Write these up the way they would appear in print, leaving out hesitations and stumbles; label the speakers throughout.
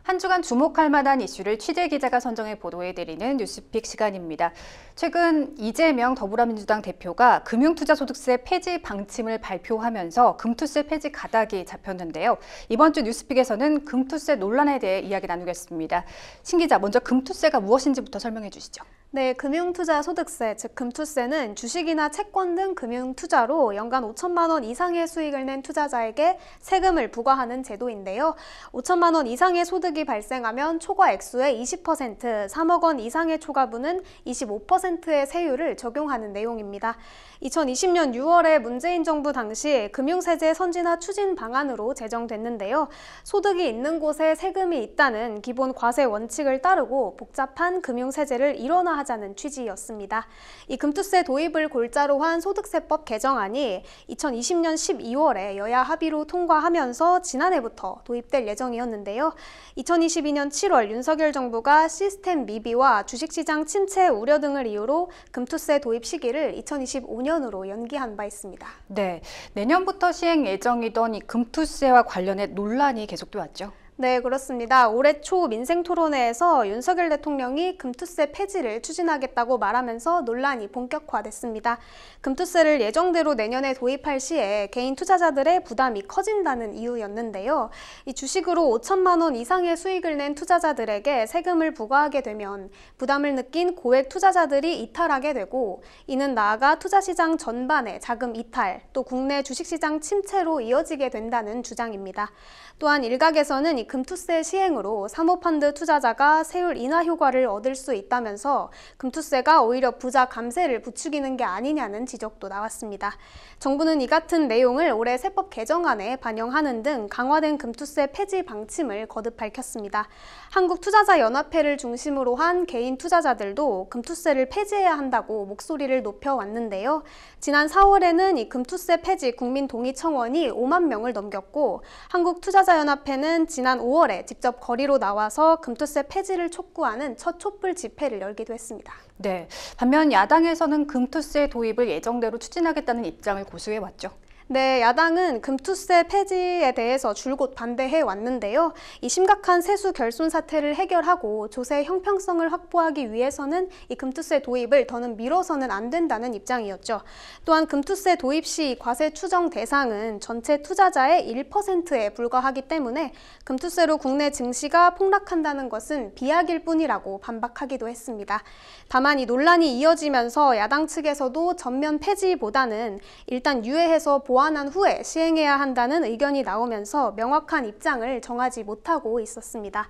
Speaker 1: 한 주간 주목할 만한 이슈를 취재 기자가 선정해 보도해드리는 뉴스픽 시간입니다. 최근 이재명 더불어민주당 대표가 금융투자소득세 폐지 방침을 발표하면서 금투세 폐지 가닥이 잡혔는데요. 이번 주 뉴스픽에서는 금투세 논란에 대해 이야기 나누겠습니다. 신 기자, 먼저 금투세가 무엇인지부터 설명해 주시죠.
Speaker 2: 네, 금융투자소득세, 즉 금투세는 주식이나 채권 등 금융투자로 연간 5천만 원 이상의 수익을 낸 투자자에게 세금을 부과하는 제도인데요. 5천만 원 이상의 소득이 발생하면 초과 액수의 20%, 3억 원 이상의 초과분은 25%의 세율을 적용하는 내용입니다. 2020년 6월에 문재인 정부 당시 금융세제 선진화 추진 방안으로 제정됐는데요. 소득이 있는 곳에 세금이 있다는 기본 과세 원칙을 따르고 복잡한 금융세제를 일원화하자는 취지였습니다. 이 금투세 도입을 골자로 한 소득세법 개정안이 2020년 12월에 여야 합의로 통과하면서 지난해부터 도입될 예정이었는데요. 2022년 7월 윤석열 정부가 시스템 미비와 주식시장 침체 우려 등을 이유로 금투세 도입 시기를 2025년으로 연기한 바 있습니다.
Speaker 1: 네, 내년부터 시행 예정이던 이 금투세와 관련해 논란이 계속돼 왔죠.
Speaker 2: 네, 그렇습니다. 올해 초 민생토론회에서 윤석열 대통령이 금투세 폐지를 추진하겠다고 말하면서 논란이 본격화됐습니다. 금투세를 예정대로 내년에 도입할 시에 개인 투자자들의 부담이 커진다는 이유였는데요. 이 주식으로 5천만 원 이상의 수익을 낸 투자자들에게 세금을 부과하게 되면 부담을 느낀 고액 투자자들이 이탈하게 되고, 이는 나아가 투자시장 전반의 자금 이탈, 또 국내 주식시장 침체로 이어지게 된다는 주장입니다. 또한 일각에서는 이 금투세 시행으로 사모펀드 투자자가 세율 인하 효과를 얻을 수 있다면서 금투세가 오히려 부자 감세를 부추기는 게 아니냐는 지적도 나왔습니다. 정부는 이 같은 내용을 올해 세법 개정안에 반영하는 등 강화된 금투세 폐지 방침을 거듭 밝혔습니다. 한국투자자연합회를 중심으로 한 개인 투자자들도 금투세를 폐지해야 한다고 목소리를 높여왔는데요. 지난 4월에는 이 금투세 폐지 국민동의청원이 5만 명을 넘겼고, 한국투자자연합회는 지난 5월에 직접 거리로 나와서 금투세 폐지를 촉구하는 첫 촛불 집회를 열기도 했습니다.
Speaker 1: 네, 반면 야당에서는 금투세 도입을 예정대로 추진하겠다는 입장을 고수해왔죠.
Speaker 2: 네, 야당은 금투세 폐지에 대해서 줄곧 반대해 왔는데요. 이 심각한 세수 결손 사태를 해결하고 조세 형평성을 확보하기 위해서는 이 금투세 도입을 더는 미뤄서는 안 된다는 입장이었죠. 또한 금투세 도입 시 과세 추정 대상은 전체 투자자의 1%에 불과하기 때문에 금투세로 국내 증시가 폭락한다는 것은 비약일 뿐이라고 반박하기도 했습니다. 다만 이 논란이 이어지면서 야당 측에서도 전면 폐지보다는 일단 유예해서 보완한 후에 시행해야 한다는 의견이 나오면서 명확한 입장을 정하지 못하고 있었습니다.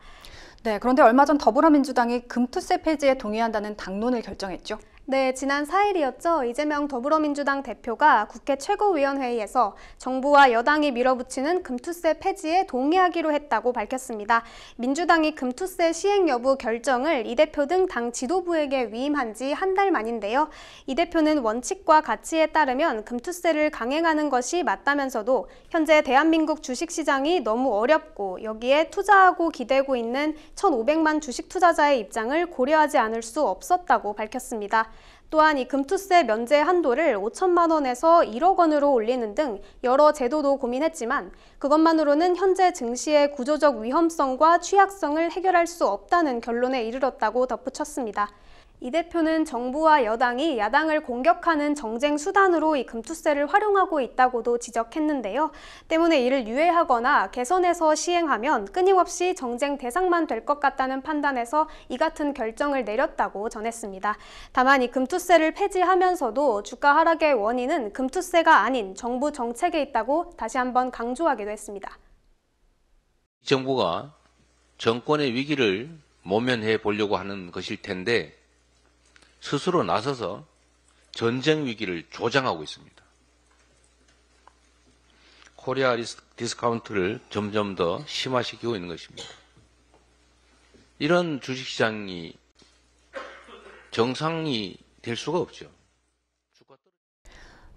Speaker 1: 네, 그런데 얼마 전 더불어민주당이 금투세 폐지에 동의한다는 당론을 결정했죠.
Speaker 2: 네, 지난 4일이었죠. 이재명 더불어민주당 대표가 국회 최고위원회의에서 정부와 여당이 밀어붙이는 금투세 폐지에 동의하기로 했다고 밝혔습니다. 민주당이 금투세 시행 여부 결정을 이 대표 등 당 지도부에게 위임한 지 한 달 만인데요. 이 대표는 원칙과 가치에 따르면 금투세를 강행하는 것이 맞다면서도 현재 대한민국 주식시장이 너무 어렵고 여기에 투자하고 기대고 있는 1,500만 주식 투자자의 입장을 고려하지 않을 수 없었다고 밝혔습니다. 또한 이 금투세 면제 한도를 5천만 원에서 1억 원으로 올리는 등 여러 제도도 고민했지만 그것만으로는 현재 증시의 구조적 위험성과 취약성을 해결할 수 없다는 결론에 이르렀다고 덧붙였습니다. 이 대표는 정부와 여당이 야당을 공격하는 정쟁 수단으로 이 금투세를 활용하고 있다고도 지적했는데요. 때문에 이를 유예하거나 개선해서 시행하면 끊임없이 정쟁 대상만 될 것 같다는 판단에서 이 같은 결정을 내렸다고 전했습니다. 다만 이 금투세를 폐지하면서도 주가 하락의 원인은 금투세가 아닌 정부 정책에 있다고 다시 한번 강조하기도 했습니다.
Speaker 3: 정부가 정권의 위기를 모면해 보려고 하는 것일 텐데 스스로 나서서 전쟁 위기를 조장하고 있습니다. 코리아 디스카운트를 점점 더 심화시키고 있는 것입니다. 이런 주식시장이 정상이 될 수가 없죠.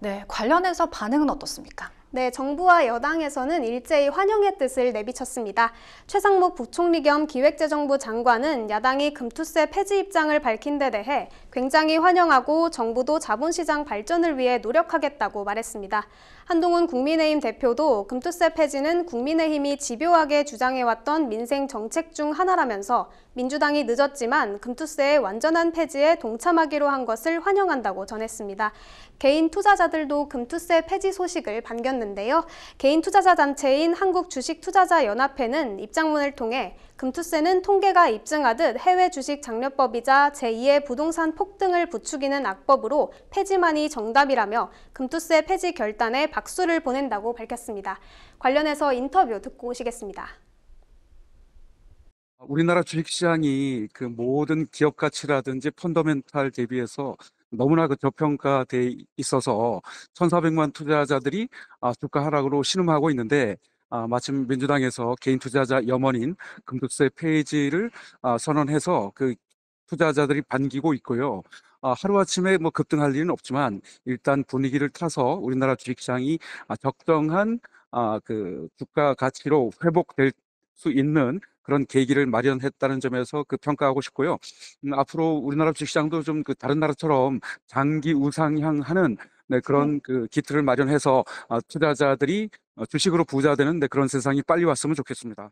Speaker 1: 네, 관련해서 반응은 어떻습니까?
Speaker 2: 네, 정부와 여당에서는 일제히 환영의 뜻을 내비쳤습니다. 최상목 부총리 겸 기획재정부 장관은 야당이 금투세 폐지 입장을 밝힌 데 대해 굉장히 환영하고 정부도 자본시장 발전을 위해 노력하겠다고 말했습니다. 한동훈 국민의힘 대표도 금투세 폐지는 국민의힘이 집요하게 주장해왔던 민생 정책 중 하나라면서 민주당이 늦었지만 금투세의 완전한 폐지에 동참하기로 한 것을 환영한다고 전했습니다. 개인 투자자들도 금투세 폐지 소식을 반겼는데요. 개인 투자자 단체인 한국주식투자자연합회는 입장문을 통해 금투세는 통계가 입증하듯 해외 주식 장려법이자 제2의 부동산 폭등을 부추기는 악법으로 폐지만이 정답이라며 금투세 폐지 결단에 박수를 보낸다고 밝혔습니다. 관련해서 인터뷰 듣고 오시겠습니다.
Speaker 4: 우리나라 주식시장이 그 모든 기업 가치라든지 펀더멘탈 대비해서 너무나 저평가돼 있어서 1,400만 투자자들이 주가 하락으로 신음하고 있는데 마침 민주당에서 개인 투자자 염원인 금투세 폐지를 선언해서 그 투자자들이 반기고 있고요. 하루아침에 급등할 일은 없지만 일단 분위기를 타서 우리나라 주식시장이 적정한 그 주가 가치로 회복될 수 있는 그런 계기를 마련했다는 점에서 평가하고 싶고요. 앞으로 우리나라 주식시장도 좀 다른 나라처럼 장기 우상향하는 그런 기틀을 마련해서 투자자들이 주식으로 부자되는 그런 세상이 빨리 왔으면 좋겠습니다.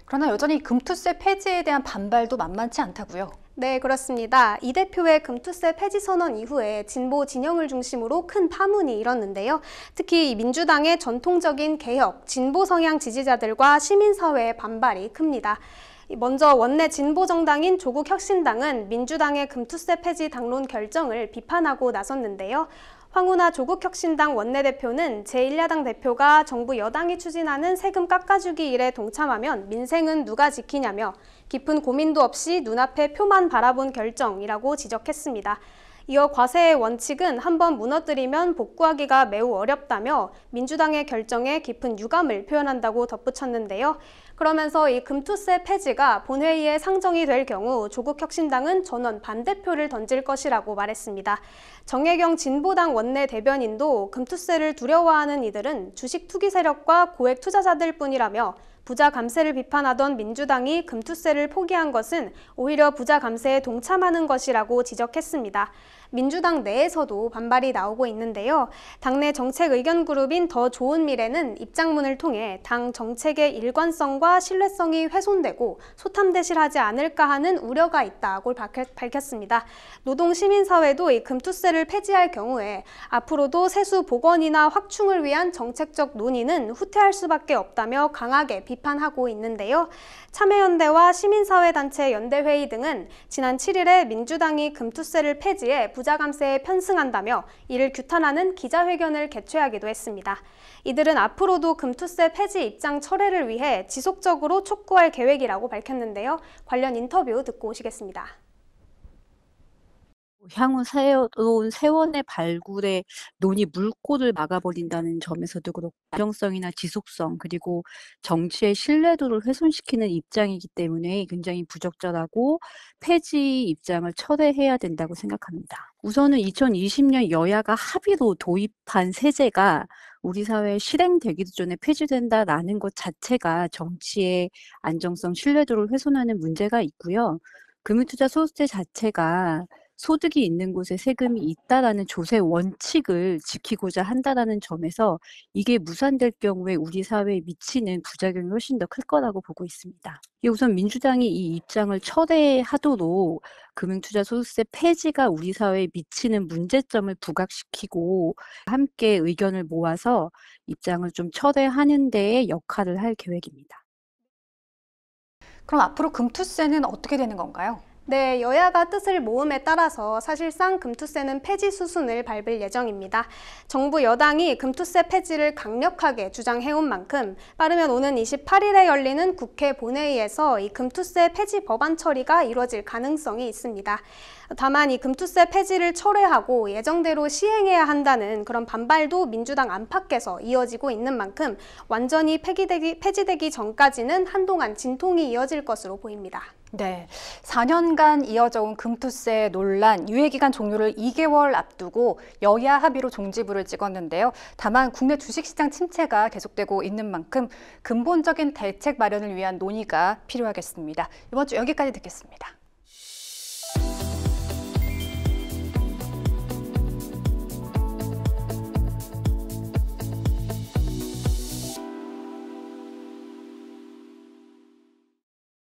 Speaker 1: 그러나 여전히 금투세 폐지에 대한 반발도 만만치 않다고요?
Speaker 2: 네, 그렇습니다. 이 대표의 금투세 폐지 선언 이후에 진보 진영을 중심으로 큰 파문이 일었는데요. 특히 민주당의 전통적인 개혁, 진보 성향 지지자들과 시민사회의 반발이 큽니다. 먼저 원내 진보정당인 조국혁신당은 민주당의 금투세 폐지 당론 결정을 비판하고 나섰는데요. 황운하 조국혁신당 원내대표는 제1야당 대표가 정부 여당이 추진하는 세금 깎아주기 일에 동참하면 민생은 누가 지키냐며 깊은 고민도 없이 눈앞에 표만 바라본 결정이라고 지적했습니다. 이어 과세의 원칙은 한번 무너뜨리면 복구하기가 매우 어렵다며 민주당의 결정에 깊은 유감을 표현한다고 덧붙였는데요. 그러면서 이 금투세 폐지가 본회의에 상정이 될 경우 조국혁신당은 전원 반대표를 던질 것이라고 말했습니다. 정혜경 진보당 원내 대변인도 금투세를 두려워하는 이들은 주식 투기 세력과 고액 투자자들 뿐이라며 부자 감세를 비판하던 민주당이 금투세를 포기한 것은 오히려 부자 감세에 동참하는 것이라고 지적했습니다. 민주당 내에서도 반발이 나오고 있는데요. 당내 정책 의견 그룹인 더 좋은 미래는 입장문을 통해 당 정책의 일관성과 신뢰성이 훼손되고 소탐대실하지 않을까 하는 우려가 있다고 밝혔습니다. 노동시민사회도 이 금투세를 폐지할 경우에 앞으로도 세수 복원이나 확충을 위한 정책적 논의는 후퇴할 수밖에 없다며 강하게 비판하고 있는데요. 참여연대와 시민사회단체 연대회의 등은 지난 7일에 민주당이 금투세를 폐지해 부자 감세에 편승한다며 이를 규탄하는 기자회견을 개최하기도 했습니다. 이들은 앞으로도 금투세 폐지 입장 철회를 위해 지속적으로 촉구할 계획이라고 밝혔는데요. 관련 인터뷰 듣고 오시겠습니다.
Speaker 5: 향후 새로운 세원의 발굴에 논의 물꼬를 막아버린다는 점에서도 그렇고 안정성이나 지속성 그리고 정치의 신뢰도를 훼손시키는 입장이기 때문에 굉장히 부적절하고 폐지 입장을 철회해야 된다고 생각합니다. 우선은 2020년 여야가 합의로 도입한 세제가 우리 사회에 실행되기도 전에 폐지된다라는 것 자체가 정치의 안정성, 신뢰도를 훼손하는 문제가 있고요. 금융투자 소득세 자체가 소득이 있는 곳에 세금이 있다라는 조세 원칙을 지키고자 한다라는 점에서 이게 무산될 경우에 우리 사회에 미치는 부작용이 훨씬 더 클 거라고 보고 있습니다. 우선 민주당이 이 입장을 철회하도록 금융투자 소득세 폐지가 우리 사회에 미치는 문제점을 부각시키고 함께 의견을 모아서 입장을 좀 철회하는 데에 역할을 할 계획입니다.
Speaker 1: 그럼 앞으로 금투세는 어떻게 되는 건가요?
Speaker 2: 네, 여야가 뜻을 모음에 따라서 사실상 금투세는 폐지 수순을 밟을 예정입니다. 정부 여당이 금투세 폐지를 강력하게 주장해온 만큼 빠르면 오는 28일에 열리는 국회 본회의에서 이 금투세 폐지 법안 처리가 이뤄질 가능성이 있습니다. 다만 이 금투세 폐지를 철회하고 예정대로 시행해야 한다는 그런 반발도 민주당 안팎에서 이어지고 있는 만큼 완전히 폐지되기 전까지는 한동안 진통이 이어질 것으로 보입니다.
Speaker 1: 네, 4년간 이어져 온 금투세 논란, 유예기간 종료를 2개월 앞두고 여야 합의로 종지부를 찍었는데요. 다만 국내 주식시장 침체가 계속되고 있는 만큼 근본적인 대책 마련을 위한 논의가 필요하겠습니다. 이번 주 여기까지 듣겠습니다.